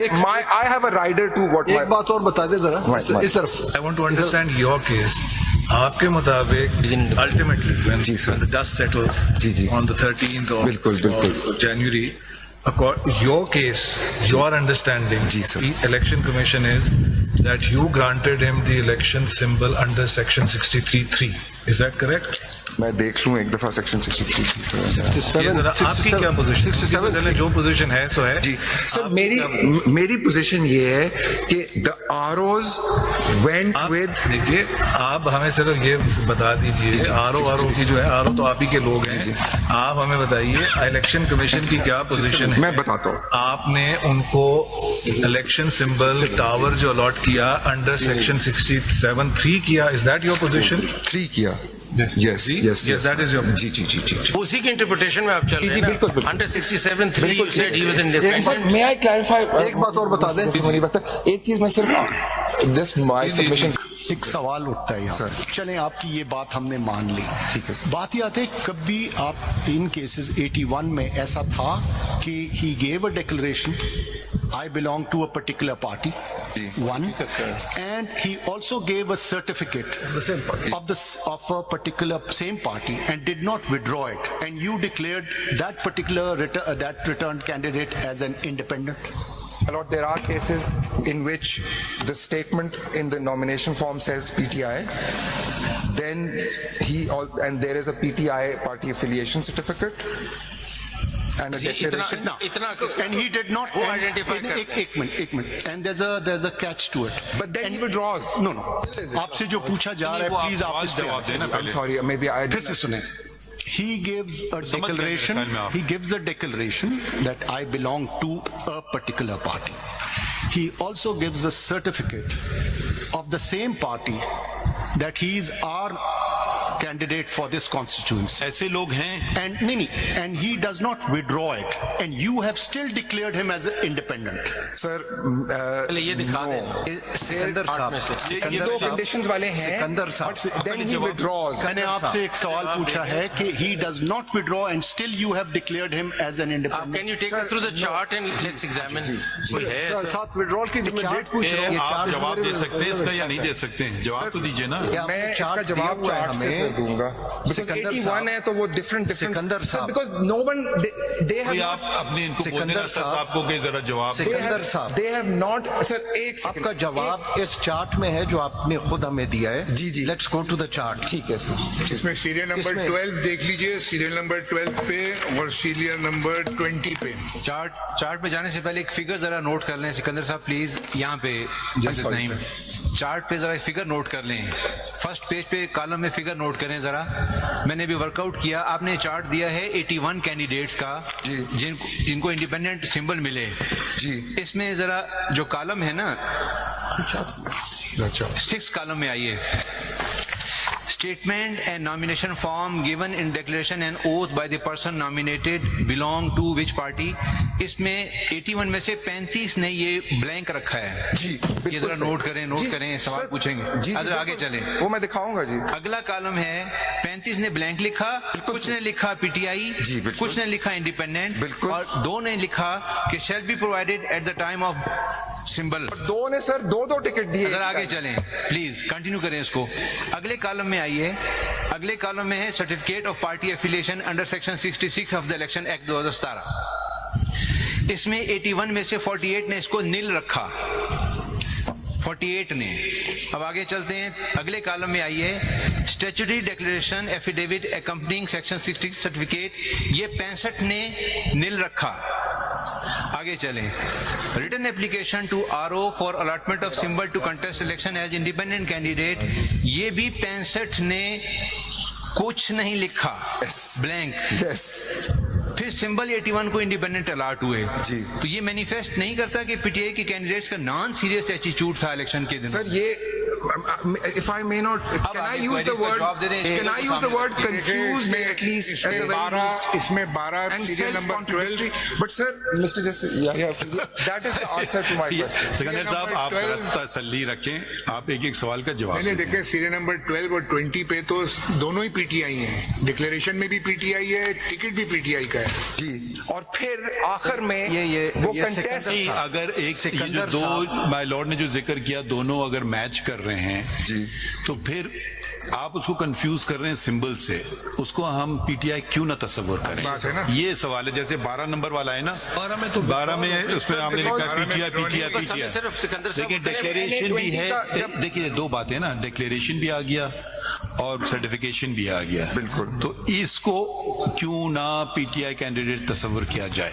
I have a rider to what ایک بات اور بتا دیں ذرا اس طرف. I want to understand your case. آپ کے مطابق ultimately when the dust settles on the 13th of January, your case, your understanding, the election commission is that you granted him the election symbol under section 63(3). Is that correct? میں دیکھ لوں ایک دفعہ section 63 آپ کی کیا position? جو position ہے سو ہے جی سر. میری پوزیشن یہ ہے کہ the ROs went with. دیکھیے آپ ہمیں صرف یہ بتا دیجیے آر او کی جو ہے آر او تو آپ ہی کے لوگ ہیں. آپ ہمیں بتائیے الیکشن کمیشن کی کیا پوزیشن ہے. میں بتاتا ہوں. آپ نے ان کو الیکشن سمبل ٹاور جو الاٹ کیا انڈر سیکشن 67(3) کیا. Is that your position? 3 کیا. Yes, that is your. جی اسی کی انٹرپریٹیشن میں آپ چل رہے ہیں. بالکل under 67(3) you said he was independent. May I clarify? ایک بات اور بتا دیں. ایک چیز میں صرف just my submission. ایک سوال اٹھتا ہے یہاں. چلیں آپ کی یہ بات ہم نے مان لی. ٹھیک ہے سر. بات یہ آتی ہے کبھی آپ ان کیسز 81 میں ایسا تھا کہ he gave a declaration I belong to a particular party, one, and he also gave a certificate of a particular same party and did not withdraw it, and you declared that particular that returned candidate as an independent. Lord, there are cases in which the statement in the nomination form says PTI, then and there is a PTI party affiliation certificate and a declaration. And he did not identify. ایک minute. And there's a catch to it. But then he withdraws. No. آپ سے جو پوچھا جا رہا ہے please آپ جواب دینا. I'm sorry, maybe I پھر سے سنیں. He gives a declaration that I belong to a particular party. He also gives a certificate of the same party that he is our candidate for this constituency. ایسے لوگ ہیں. And he does not withdraw it, and you have still declared him as an independent. Sir, یہ دکھا دیں. سکندر صاحب, یہ دو conditions والے ہیں. سکندر صاحب, then he withdraws. میں نے آپ سے ایک سوال پوچھا ہے کہ he does not withdraw and still you have declared him as an independent. Can you take us through the chart and let's examine? ساتھ withdrawal کی میں ڈیٹ پوچھ رہا ہوں. آپ جواب دے سکتے ہیں اس کا یا نہیں دے سکتے ہیں؟ جواب تو دیجیے نا. میں اس کا جواب چارٹ سے دوں گا. Because 81 ہے تو وہ different. سکندر صاحب, because no one they have آپ اپنے ان کو بولنے نا سر صاحب کو کہ ذرا جواب. سکندر صاحب, they have not. سر ایک آپ کا جواب اس چارٹ میں ہے جو آپ نے خود ہمیں دیا ہے. جی let's go to the chart. ٹھیک ہے سر. اس میں سیریل نمبر 12 دیکھ لیجئے, سیریل نمبر 12 پہ اور سیریل نمبر 20 پہ. چارٹ پہ جانے سے پہلے ایک فگر ذرا نوٹ کر لیں سکندر صاحب پلیز. یہاں پہ نہیں, چارٹ پہ ذرا فگر نوٹ کر لیں. فرسٹ پیج پہ کالم میں فگر نوٹ کریں ذرا. میں نے بھی ورک آؤٹ کیا. آپ نے چارٹ دیا ہے 81 کینڈیڈیٹس کا جن کو انڈیپینڈنٹ سمبل ملے. جی اس میں ذرا جو کالم ہے نا 6 کالم میں آئیے. Statement and nomination form given in declaration and oath by the person nominated belong to which party. اس میں 81 میں سے 35 نے یہ بلینک رکھا ہے. جی یہ ذرا نوٹ کریں سوال پوچھیں گے. جی ادھر آگے چلیں, وہ میں دکھاؤں گا. جی اگلا کالم ہے 35 نے بلینک لکھا, کچھ نے لکھا پی ٹی آئی, کچھ نے لکھا انڈیپینڈنٹ, اور 2 نے لکھا کہ shall be provided at the time of symbol. 2 نے سر 2 ٹکٹ دیے. ذرا آگے چلیں پلیز, کنٹینیو کریں اس کو. اگلے کالم میں آئیے. اگلے کالم میں ہے certificate of party affiliation under section 66 of the election act 2017. اس میں 81 میں سے 48 نے اس کو نیل رکھا. 48 نے. اب آگے چلتے ہیں, اگلے کالم میں آئیے. Statutory declaration affidavit accompanying section 60 certificate, یہ 65 نے نیل رکھا. آگے چلیں. Written application to R O for allotment of symbol to contest election as independent candidate, یہ بھی 65 نے کچھ نہیں لکھا, بلینک. پھر سمبل 81 کو انڈیپینڈنٹ الاٹ ہوئے. جی تو یہ مینیفیسٹ نہیں کرتا کہ پی ٹی آئی کے کینڈیڈیٹس کا نان سیریس ایٹیچیوڈ تھا الیکشن کے دن. سر یہ if I may not, can I use the word? Can I use the word confused at least? At the very least. इसमें 12 And serial number 12 self-contradictory. But sir, Mr. Justice, that is the answer to my question. Sikandar साहब आप तसल्ली रखें, आप एक एक सवाल का जवाब मैंने देखे सीरियल नंबर 12 और 20 पे तो दोनों ही पीटीआई हैं, डिक्लेरेशन में भी पीटीआई है, टिकट भी पीटीआई का है जी। और फिर आखिर में वो कंटेस्ट, अगर एक ये जो दो माय लॉर्ड ने जो जिक्र किया दोनों अगर मैच कर रहे हैं जी, तो फिर आप उसको कंफ्यूज कर रहे हैं सिंबल से, उसको हम पीटीआई क्यों ना तस्वर करें? बात है ना। ये सवाल है, जैसे 12 नंबर वाला है ना, 12 में उसमें आपने लिखा पीटीआई, सिर्फ सिकंदर साहब लेकिन डिक्लेरेशन भी है। देखिए दो बातें ना, डिक्लेरेशन भी आ गया और सर्टिफिकेशन भी आ गया, बिल्कुल। तो इसको क्यों ना पीटीआई कैंडिडेट तस्वर किया जाए?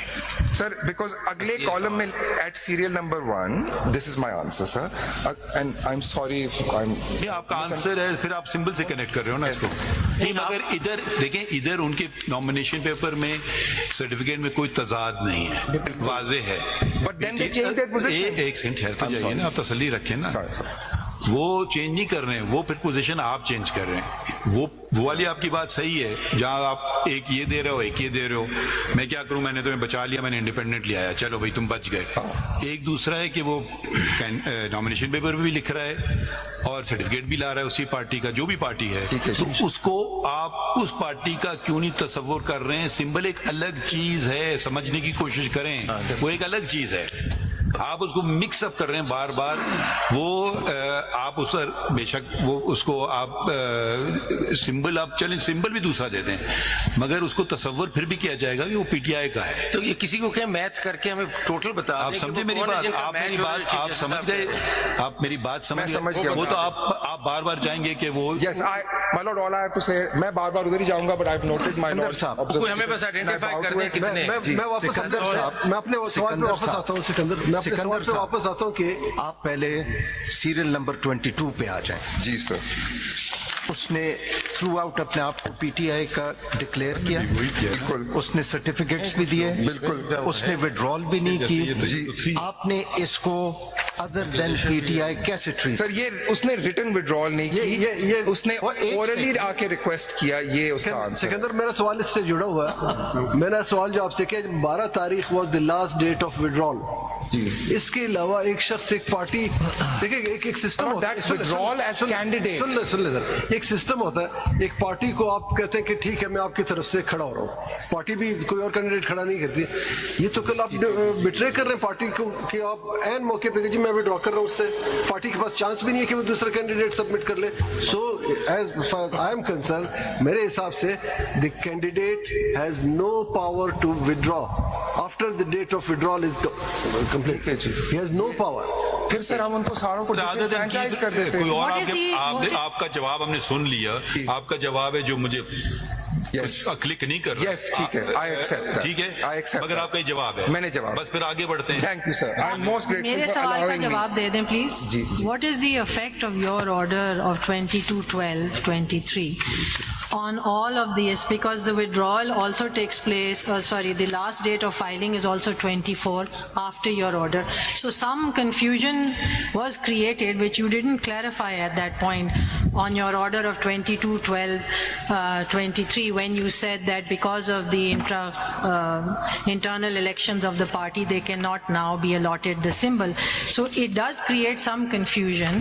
सर, बिकॉज अगले कॉलम में at serial number 1, this is my answer sir, and I am sorry if I am, ये आपका आंसर है, फिर आप सिंबल से कनेक्ट कर रहे हो ना इसको। नहीं, मगर इधर देखें, इधर उनके नॉमिनेशन पेपर में सर्टिफिकेट में कोई तजाद नहीं है, वाजे है। But then they change their position. एक सेकंड ठहर तो जाइए ना, आप तसल्ली रखें ना। वो चेंज नहीं कर रहे हैं, वो फिर पोजीशन आप चेंज कर रहे हैं। वो वाली आपकी बात सही है, जहां आप एक ये दे रहे हो एक ये दे रहे हो, मैं क्या करूं, मैंने तुम्हें बचा लिया, मैंने इंडिपेंडेंटली आया, चलो भाई तुम बच गए। एक दूसरा है कि वो नॉमिनेशन पेपर भी लिख रहा है और सर्टिफिकेट भी ला रहा है उसी पार्टी का, जो भी पार्टी है, तो उसको आप उस पार्टी का क्यों नहीं तस्वुर कर रहे हैं? सिंबल एक अलग चीज है, समझने की कोशिश करें, वो एक अलग चीज है। आप उसको मिक्स अप कर रहे हैं बार बार। वो आप उस पर बेशक वो उसको आप सिंबल, आप चलें सिंबल भी दूसरा दे दें, मगर उसको तस्वर फिर भी किया जाएगा कि वो पीटीआई का है। तो ये किसी को क्या मैथ करके हमें टोटल बता आप समझे मेरी बात? आप मेरी बात आप समझ गए, आप मेरी बात समझ गए। वो तो आप बार बार जाएंगे कि वो yes, my lord, all I have to say, मैं बार बार उधर ही जाऊंगा, but I have noted my lord साहब, कोई हमें बस आइडेंटिफाई कर दे कितने। मैं वापस सिकंदर साहब, मैं अपने सवाल पे वापस आता हूँ। सिकंदर पे वापस आता हूँ कि आप पहले सीरियल नंबर 22 पे आ जाएं। जी सर। उसने थ्रू आउट अपने आप को पीटीआई का डिक्लेयर किया, बिल्कुल। उसने सर्टिफिकेट्स भी दिए, बिल्कुल। उसने विड्रॉल भी नहीं की जी। आपने इसको अदर देन पीटीआई कैसे ट्रीट? सर, ये उसने रिटन विड्रॉल नहीं की, ये उसने ओरली आके रिक्वेस्ट किया, ये उसका आंसर। सिकंदर, मेरा सवाल इससे जुड़ा हुआ है। मेरा सवाल जो आपसे किया, 12 तारीख was the last date of withdrawal. इसके अलावा एक शख्स, एक पार्टी, देखिए एक सिस्टम होता है, विड्रॉल एज कैंडिडेट। सुन ले सर, एक सिस्टम होता है, एक पार्टी को आप कहते हैं कि ठीक है मैं आपकी तरफ से खड़ा हो रहा हूँ, पार्टी भी कोई और कैंडिडेट खड़ा नहीं करती। ये तो कल आप बिट्रे कर रहे हैं पार्टी को कि आप एन मौके पे जी मैं विड्रॉ कर रहा हूँ उससे, पार्टी के पास चांस भी नहीं है कि वो दूसरा कैंडिडेट सबमिट कर ले। So as far I am concerned, मेरे हिसाब से the candidate has no power to withdraw after the date of withdrawal is complete. He has no power. फिर सर हम उनको सारों को डिसएंफ्रेंचाइज कर देते हैं। कोई और आपका जवाब हमने सुन लिया, आपका जवाब है जो मुझे क्लिक नहीं कर रहा। यस, ठीक है, आई एक्सेप्ट, ठीक है, आई एक्सेप्ट, मगर आपका जवाब है, मैंने जवाब, बस फिर आगे बढ़ते हैं। Thank you sir, I am most grateful. मेरे सवाल का जवाब दे दें प्लीज। जी। What is the effect of your order of 22/12/23 on all of this, because the withdrawal also takes place, the last date of filing is also 24 after your order. So some confusion was created which you didn't clarify at that point on your order of 22/12/23 when you said that because of the internal elections of the party they cannot now be allotted the symbol. So it does create some confusion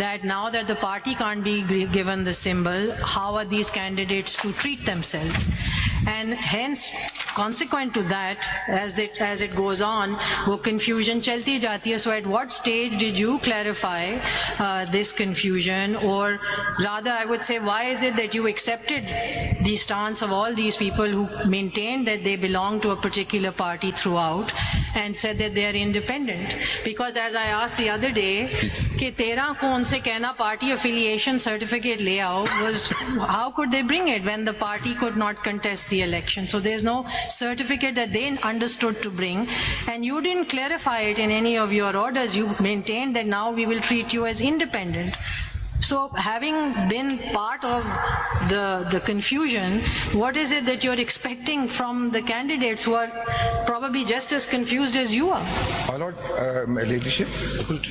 that now that the party can't be given the symbol, how are these candidates to treat themselves? And hence, consequent to that, as it goes on, wo confusion chalti jati hai. So at what stage did you clarify this confusion, or rather I would say, why is it that you accepted the stance of all these people who maintained that they belong to a particular party throughout and said that they are independent? Because as I asked the other day, कि तेरा कौन से कहना party affiliation certificate ले आओ, was how could they bring it when the party could not contest the election? So there's no certificate that they understood to bring, and you didn't clarify it in any of your orders. You maintained that now we will treat you as independent. So having been part of the confusion, what is it that you're expecting from the candidates who are probably just as confused as you are? My Lord, Ladyship,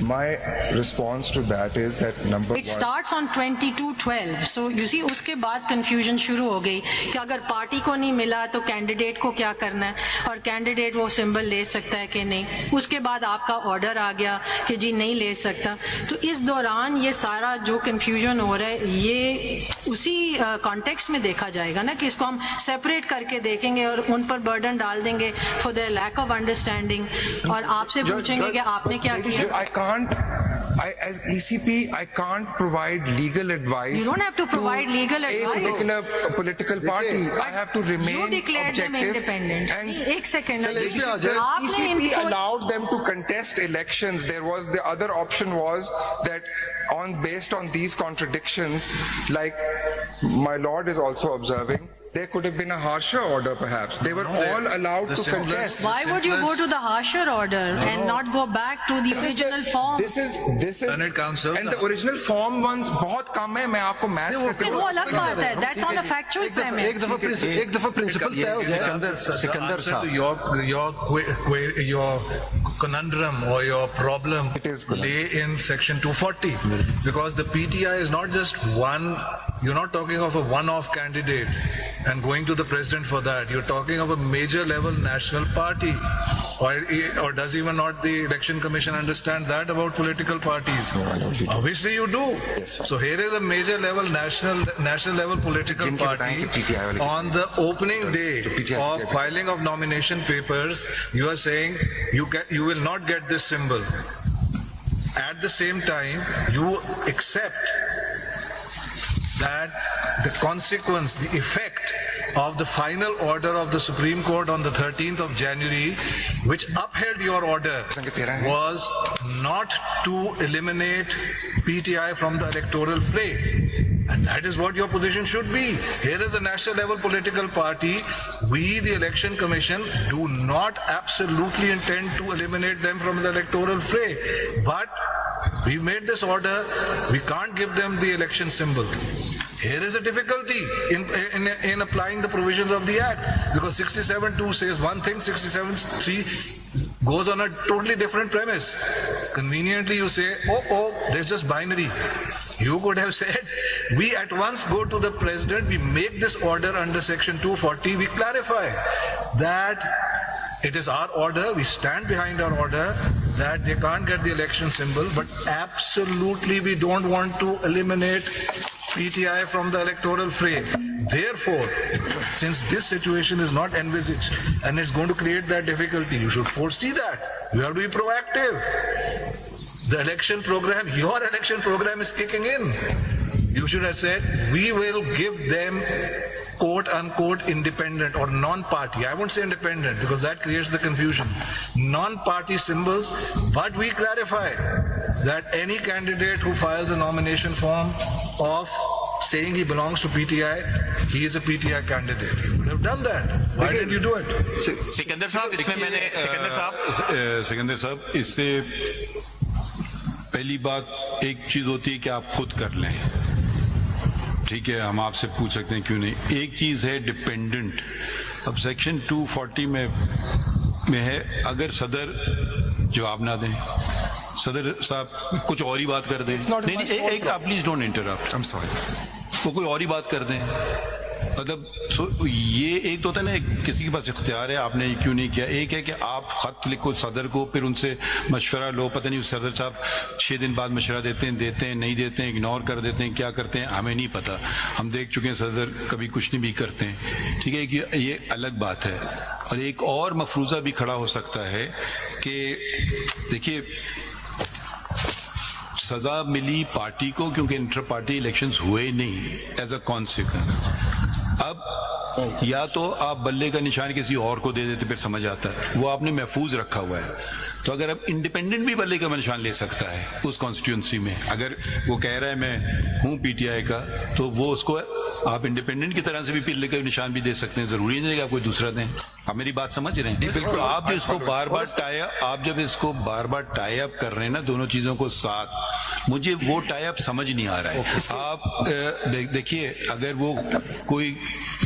my response to that is that number It one. starts on 22/12. So you see, उसके बाद confusion शुरू हो गई कि अगर party को नहीं मिला तो कैंडिडेट को क्या करना है, और कैंडिडेट वो सिंबल ले सकता है कि नहीं. उसके बाद आपका ऑर्डर आ गया कि जी नहीं ले सकता. तो इस दौरान ये सारा जो कंफ्यूजन हो रहा है, ये उसी कॉन्टेक्स्ट में देखा जाएगा ना, कि इसको हम सेपरेट करके देखेंगे और उन पर बर्डन डाल देंगे for the lack of understanding, और आपसे पूछेंगे कि आपने क्या किया. I can't, as ECP, I can't provide legal advice. You don't have to provide legal a advice. particular political party. I have to remain You declared them objective. independent. And एक second, the ECP allowed them to contest elections. There was the other option was that based on these contradictions, like my Lord is also observing, there could have been a harsher order perhaps. They were all allowed to contest. Why would you go to the harsher order and not go back to the original form? This is Senate Council. and the original form ones बहुत कम है. मैं आपको maths नहीं, वो अलग बात है. That's on a factual premise. एक दफा प्रिंसिपल तय हो जाए. सिकंदर साहब, your conundrum or your problem lay in section 240, because the PTI is not just one. You're not talking of a one-off candidate and going to the president for that. You're talking of a major level national party. Or does even not the election commission understand that about political parties? Obviously you do. So here is a major level national level political party. On the opening day of filing of nomination papers, you are saying you will not get this symbol. At the same time, you accept that the consequence, the effect of the final order of the Supreme Court on the 13th of January, which upheld your order, was not to eliminate PTI from the electoral fray. And that is what your position should be. Here is a national level political party. We, the Election Commission, do not absolutely intend to eliminate them from the electoral fray. But we made this order. We can't give them the election symbol. Here is a difficulty in applying the provisions of the Act, because 67(2) says one thing, 67(3) goes on a totally different premise. Conveniently you say, oh, there's just binary. You could have said, we at once go to the president, we make this order under section 240, we clarify that it is our order, we stand behind our order, that they can't get the election symbol, but absolutely we don't want to eliminate PTI from the electoral fray. Therefore, since this situation is not envisaged and it's going to create that difficulty, you should foresee that. You have to be proactive. The election program, your election program is kicking in. You should have said, we will give them quote unquote independent or non-party. I won't say independent because that creates the confusion. Non-party symbols, but we clarify that any candidate who files a nomination form of saying he belongs to PTI, he is a PTI candidate. You would have done that. Why did you do it? Sikandar साहब, इसमें मैंने सिकंदर साहब, इससे पहली बात एक चीज होती है कि आप खुद कर लें. ठीक है, हम आपसे पूछ सकते हैं क्यों नहीं. एक चीज है डिपेंडेंट. अब सेक्शन 240 में है, अगर सदर जवाब ना दें, सदर साहब कुछ और ही बात कर दें, नहीं एक आप please don't interrupt, I'm sorry. वो कोई और ही बात कर दें, मतलब ये एक तो होता है ना, किसी के पास इख्तियार है, आपने क्यों नहीं किया. एक है कि आप खत लिखो सदर को, फिर उनसे मशवरा लो, पता नहीं सदर साहब 6 दिन बाद मशवरा देते हैं नहीं देते हैं, इग्नोर कर देते हैं, क्या करते हैं हमें नहीं पता. हम देख चुके हैं सदर कभी कुछ नहीं भी करते हैं. ठीक है कि ये अलग बात है. और एक और मफरूजा भी खड़ा हो सकता है कि देखिए सजा मिली पार्टी को क्योंकि इंटर पार्टी इलेक्शंस हुए नहीं एज अ कॉन्सिक्वेंस. अब या तो आप बल्ले का निशान किसी और को दे देते फिर समझ आता है, वो आपने महफूज रखा हुआ है. तो अगर अब इंडिपेंडेंट भी बल्ले का निशान ले सकता है उस कॉन्स्टिट्यूंसी में, अगर वो कह रहा है मैं हूँ पीटीआई का, तो वो उसको आप इंडिपेंडेंट की तरह से भी बल्ले का निशान भी दे सकते हैं. जरूरी नहीं है कि आप कोई दूसरा दें. आप मेरी बात समझ रहे हैं? बिल्कुल. आप जो इसको बार बार टाई अप कर रहे हैं ना दोनों चीजों को साथ, مجھے وہ ٹائی اپ سمجھ نہیں آ رہا ہے. آپ دیکھیے اگر وہ کوئی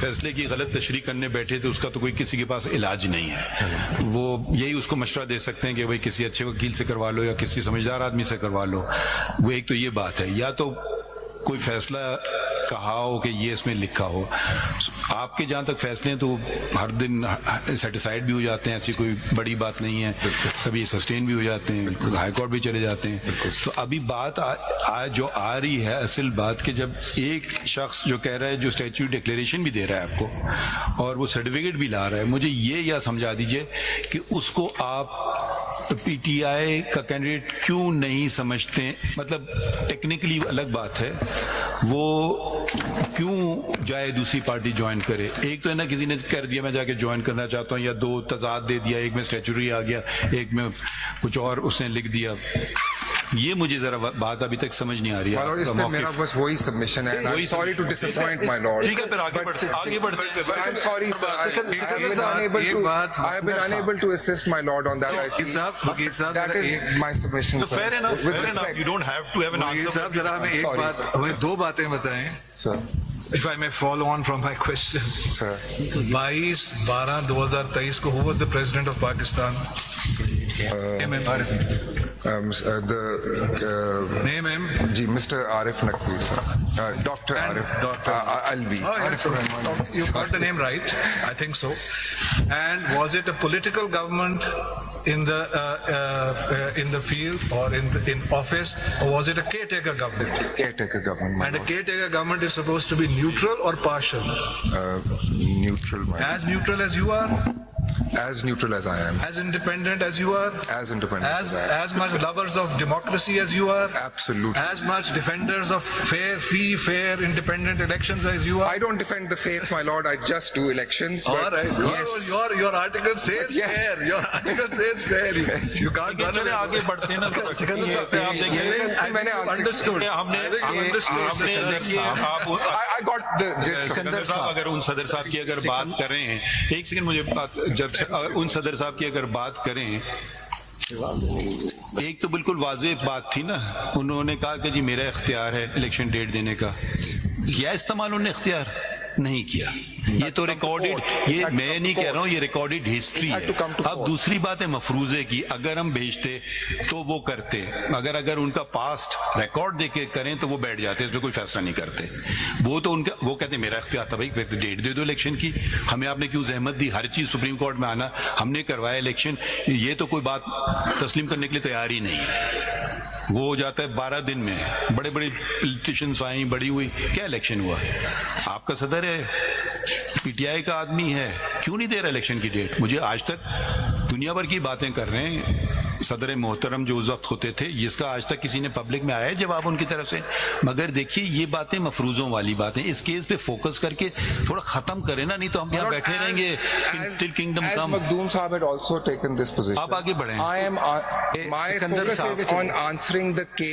فیصلے کی غلط تشریح کرنے بیٹھے تو اس کا تو کوئی کسی کے پاس علاج نہیں ہے. وہ یہی اس کو مشورہ دے سکتے ہیں کہ بھائی کسی اچھے وکیل سے کروا لو یا کسی سمجھدار آدمی سے کروا لو. وہ ایک تو یہ بات ہے, یا تو کوئی فیصلہ کہا ہو کہ یہ اس میں لکھا ہو. آپ کے جہاں تک فیصلے ہیں تو ہر دن سیٹیسفائڈ بھی ہو جاتے ہیں, ایسی کوئی بڑی بات نہیں ہے. کبھی سسٹین بھی ہو جاتے ہیں, ہائی کورٹ بھی چلے جاتے ہیں. تو ابھی بات جو آ رہی ہے اصل بات کہ جب ایک شخص جو کہہ رہا ہے, جو اسٹیچو ڈکلیریشن بھی دے رہا ہے آپ کو اور وہ سرٹیفکیٹ بھی لا رہا ہے, مجھے یہ سمجھا دیجئے کہ اس کو آپ پی ٹی آئی کا کینڈیڈیٹ کیوں نہیں سمجھتے. مطلب ٹیکنیکلی الگ بات ہے, وہ کیوں جائے دوسری پارٹی جوائن کرے. ایک تو ہے نا کسی نے کر دیا میں جا کے جوائن کرنا چاہتا ہوں, یا دو تضاد دے دیا, ایک میں اسٹیچوری آ گیا, ایک میں کچھ اور اس نے لکھ دیا. یہ مجھے ذرا بات ابھی تک سمجھ نہیں آ رہی ہے. اس میں میرا بس وہی سبمیشن ہے. I'm sorry to disappoint my lord. ٹھیک ہے پھر آگے بڑھتے ہیں. I'm sorry sir. I have been unable to assist my lord on that. That is my submission sir. Fair enough. With respect. You don't have to have an answer. صاحب ذرا ہمیں ایک بات, ہمیں دو باتیں بتائیں. Sir. If I may follow on from my question. Sir. 22/12/2023 کو who was the president of Pakistan? Name him. Ji, Mr. Arif Naqvi, sir. Dr. Arif. Alvi. You got the name right. I think so. And was it a political government in the field or in office, or was it a caretaker government? Caretaker government. And a caretaker government is supposed to be neutral or partial? Neutral. As neutral as you are? As neutral as I am. As independent as you are? As independent as I am. As much lovers of democracy as you are? Absolutely. As much defenders of fair, independent elections as you are? I don't defend the faith, my lord. I just do elections. All right. Yes. Your article says fair. Your article says fair. You can't run away. آگے بڑھتے ہیں نا. آپ دیکھیے میں نے understood. I got the gist. Sikandar صاحب اگر ان صدر صاحب کی اگر بات کر رہے ہیں, ایک سیکنڈ مجھے جب ان صدر صاحب کی اگر بات کریں, ایک تو بالکل واضح بات تھی نا, انہوں نے کہا کہ جی میرا اختیار ہے الیکشن ڈیٹ دینے کا. کیا استعمال انہوں نے اختیار نہیں کیا. یہ تو ریکارڈڈ, یہ میں نہیں کہہ رہا ہوں, یہ ریکارڈڈ ہسٹری ہے. اب دوسری بات ہے مفروضے کی, اگر ہم بھیجتے تو وہ کرتے, اگر ان کا پاسٹ ریکارڈ دے کے کریں تو وہ بیٹھ جاتے, اس پہ کوئی فیصلہ نہیں کرتے. وہ تو ان کا وہ کہتے میرا اختیار تھا, بھائی ڈیٹ دے دو الیکشن کی, ہمیں آپ نے کیوں زحمت دی, ہر چیز سپریم کورٹ میں آنا, ہم نے کروایا الیکشن. یہ تو کوئی بات تسلیم کرنے کے لیے تیار ہی نہیں ہے. وہ ہو جاتا ہے 12 دن میں, بڑے پولیٹیشینس آئیں, بڑی ہوئی, کیا الیکشن ہوا. آپ کا صدر ہے, پی ٹی آئی کا آدمی ہے, کیوں نہیں دے رہا الیکشن کی ڈیٹ. مجھے آج تک دنیا بھر کی باتیں کر رہے ہیں صدر محترم جو اس وقت ہوتے تھے, جس کا آج تک کسی نے پبلک میں آیا ہے جواب ان کی طرف سے. مگر دیکھیے یہ باتیں مفروضوں والی باتیں, اس کیس پہ فوکس کر کے تھوڑا ختم کریں نا, نہیں تو ہم یہاں بیٹھے رہیں گے till kingdom come. Makhdoom Sahab had also taken this position. آپ آگے بڑھیں. My focus is on answering the case.